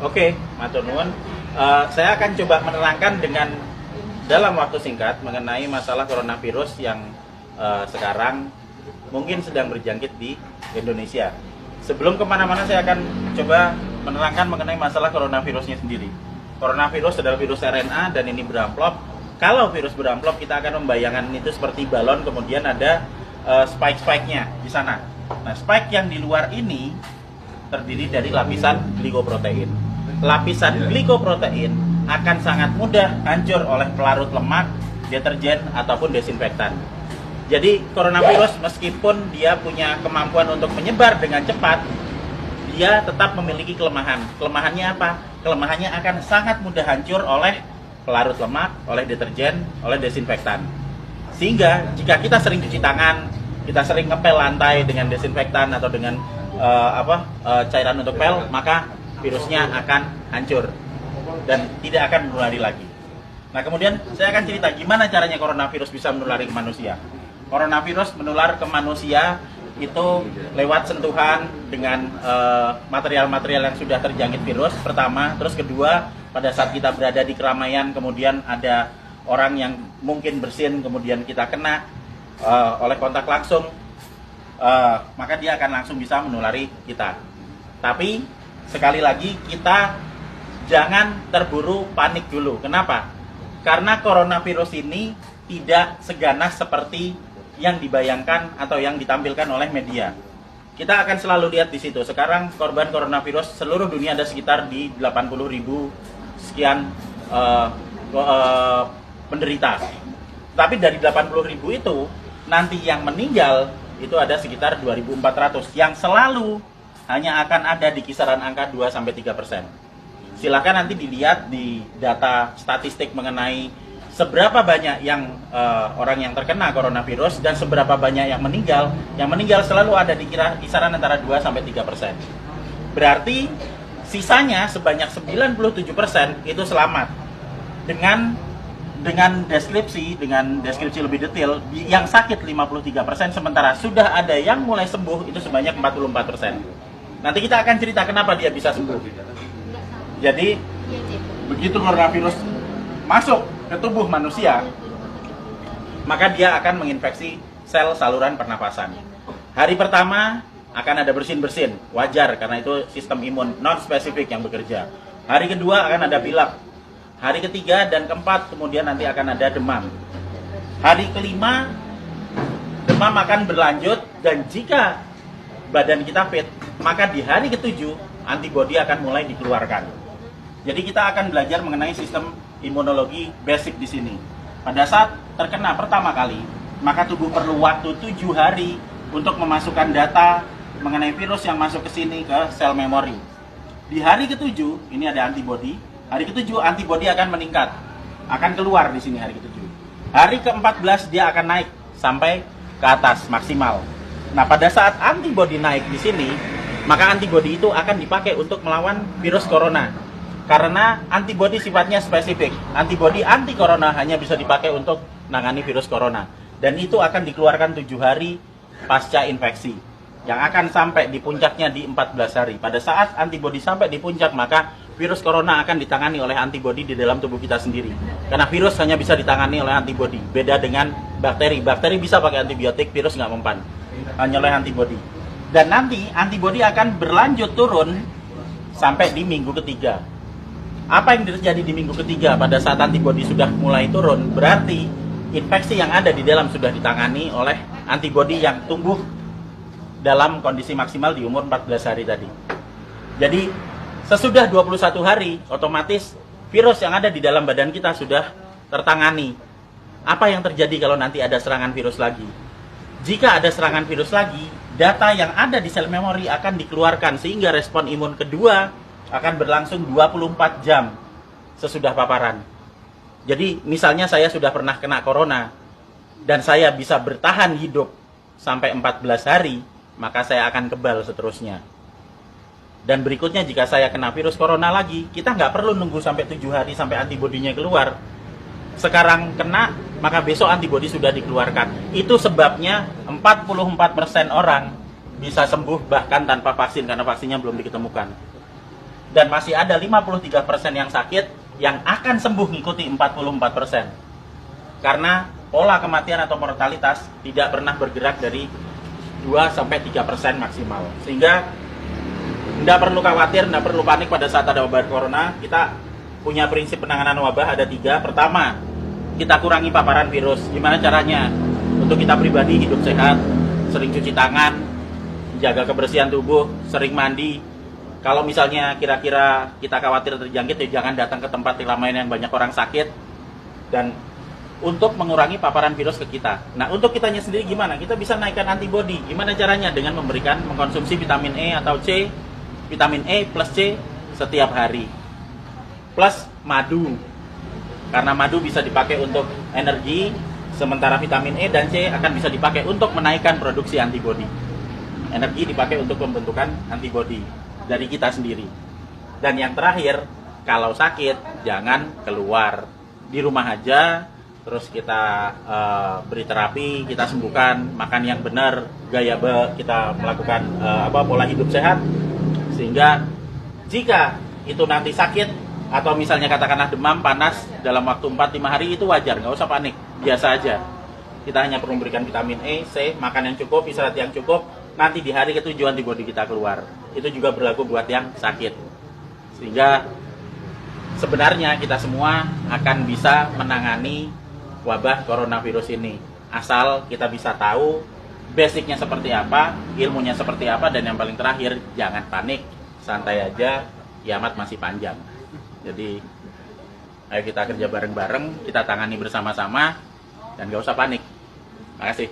Oke, matur nuwun. Saya akan coba menerangkan dengan dalam waktu singkat mengenai masalah coronavirus yang sekarang mungkin sedang berjangkit di Indonesia. Sebelum kemana-mana saya akan coba menerangkan mengenai masalah coronavirusnya sendiri. Coronavirus adalah virus RNA dan ini beramplop. Kalau virus beramplop kita akan membayangkan itu seperti balon, kemudian ada spike-spike-nya di sana. Nah, spike yang di luar ini terdiri dari lapisan glikoprotein. Lapisan glikoprotein akan sangat mudah hancur oleh pelarut lemak, deterjen, ataupun desinfektan. Jadi coronavirus meskipun dia punya kemampuan untuk menyebar dengan cepat, dia tetap memiliki kelemahan. Kelemahannya apa? Kelemahannya akan sangat mudah hancur oleh pelarut lemak, oleh deterjen, oleh desinfektan. Sehingga jika kita sering cuci tangan, kita sering ngepel lantai dengan desinfektan atau dengan cairan untuk pel, maka virusnya akan hancur dan tidak akan menulari lagi. Nah, kemudian saya akan cerita gimana caranya coronavirus bisa menulari ke manusia. Coronavirus menular ke manusia itu lewat sentuhan dengan material-material yang sudah terjangkit virus pertama, terus kedua pada saat kita berada di keramaian, kemudian ada orang yang mungkin bersin, kemudian kita kena oleh kontak langsung, maka dia akan langsung bisa menulari kita. Tapi sekali lagi kita jangan terburu panik dulu. Kenapa? Karena coronavirus ini tidak seganas seperti yang dibayangkan atau yang ditampilkan oleh media. Kita akan selalu lihat di situ. Sekarang korban coronavirus seluruh dunia ada sekitar di 80.000 sekian penderita. Tapi dari 80.000 itu nanti yang meninggal itu ada sekitar 2.400 yang selalu hanya akan ada di kisaran angka 2-3%. Silakan nanti dilihat di data statistik mengenai seberapa banyak yang orang yang terkena coronavirus dan seberapa banyak yang meninggal. Yang meninggal selalu ada di kisaran antara 2-3%. Berarti sisanya sebanyak 97% itu selamat. Dengan deskripsi lebih detail, yang sakit 53%, sementara sudah ada yang mulai sembuh itu sebanyak 44%. Nanti kita akan cerita kenapa dia bisa sembuh. Jadi begitu coronavirus masuk ke tubuh manusia, maka dia akan menginfeksi sel saluran pernapasan. Hari pertama akan ada bersin-bersin, wajar karena itu sistem imun non-spesifik yang bekerja. Hari kedua akan ada pilek. Hari ketiga dan keempat kemudian nanti akan ada demam. Hari kelima demam akan berlanjut dan jika badan kita fit, maka di hari ketujuh antibodi akan mulai dikeluarkan. Jadi kita akan belajar mengenai sistem imunologi basic di sini. Pada saat terkena pertama kali, maka tubuh perlu waktu 7 hari untuk memasukkan data mengenai virus yang masuk ke sini ke sel memori. Di hari ketujuh ini ada antibodi. Hari ketujuh antibodi akan meningkat, akan keluar di sini hari ketujuh. Hari ke-14 dia akan naik sampai ke atas maksimal. Nah, pada saat antibodi naik di sini, maka antibodi itu akan dipakai untuk melawan virus corona. Karena antibodi sifatnya spesifik. Antibodi anti corona hanya bisa dipakai untuk menangani virus corona. Dan itu akan dikeluarkan 7 hari pasca infeksi. Yang akan sampai di puncaknya di 14 hari. Pada saat antibodi sampai di puncak, maka virus corona akan ditangani oleh antibodi di dalam tubuh kita sendiri. Karena virus hanya bisa ditangani oleh antibodi. Beda dengan bakteri. Bakteri bisa pakai antibiotik, virus nggak mempan. Hanya oleh antibodi. Dan nanti antibodi akan berlanjut turun sampai di minggu ketiga. Apa yang terjadi di minggu ketiga pada saat antibodi sudah mulai turun? Berarti infeksi yang ada di dalam sudah ditangani oleh antibodi yang tumbuh dalam kondisi maksimal di umur 14 hari tadi. Jadi sesudah 21 hari, otomatis virus yang ada di dalam badan kita sudah tertangani. Apa yang terjadi kalau nanti ada serangan virus lagi? Jika ada serangan virus lagi, data yang ada di sel memori akan dikeluarkan sehingga respon imun kedua akan berlangsung 24 jam sesudah paparan. Jadi misalnya saya sudah pernah kena corona dan saya bisa bertahan hidup sampai 14 hari, maka saya akan kebal seterusnya. Dan berikutnya jika saya kena virus corona lagi, kita nggak perlu nunggu sampai 7 hari sampai antibodinya keluar. Sekarang kena, maka besok antibodi sudah dikeluarkan. Itu sebabnya 44% orang bisa sembuh bahkan tanpa vaksin karena vaksinnya belum diketemukan. dan masih ada 53% yang sakit yang akan sembuh ngikuti 44%. Karena pola kematian atau mortalitas tidak pernah bergerak dari 2-3% maksimal. Sehingga tidak perlu khawatir, tidak perlu panik pada saat ada wabah corona. Kita punya prinsip penanganan wabah ada 3. Pertama, kita kurangi paparan virus. Gimana caranya? Untuk kita pribadi hidup sehat, sering cuci tangan, jaga kebersihan tubuh, sering mandi. Kalau misalnya kira-kira kita khawatir terjangkit, ya jangan datang ke tempat keramaian yang banyak orang sakit. Dan untuk mengurangi paparan virus ke kita. Nah, untuk kitanya sendiri gimana? Kita bisa naikkan antibodi. Gimana caranya? Dengan mengkonsumsi vitamin E atau C, vitamin E plus C setiap hari. Plus madu. Karena madu bisa dipakai untuk energi, sementara vitamin E dan C akan bisa dipakai untuk menaikkan produksi antibodi. Energi dipakai untuk pembentukan antibodi dari kita sendiri. Dan yang terakhir, kalau sakit jangan keluar. Di rumah aja, terus kita beri terapi, kita sembuhkan, makan yang benar, kita melakukan pola hidup sehat, sehingga jika itu nanti sakit atau misalnya katakanlah demam, panas dalam waktu 4-5 hari itu wajar, nggak usah panik, biasa aja. Kita hanya perlu memberikan vitamin E, C, makan yang cukup, istirahat yang cukup, nanti di hari ketujuh antibodi kita keluar. Itu juga berlaku buat yang sakit. Sehingga sebenarnya kita semua akan bisa menangani wabah coronavirus ini, asal kita bisa tahu basicnya seperti apa, ilmunya seperti apa, dan yang paling terakhir jangan panik, santai aja, kiamat masih panjang. Jadi ayo kita kerja bareng-bareng, kita tangani bersama-sama, dan gak usah panik. Terima kasih.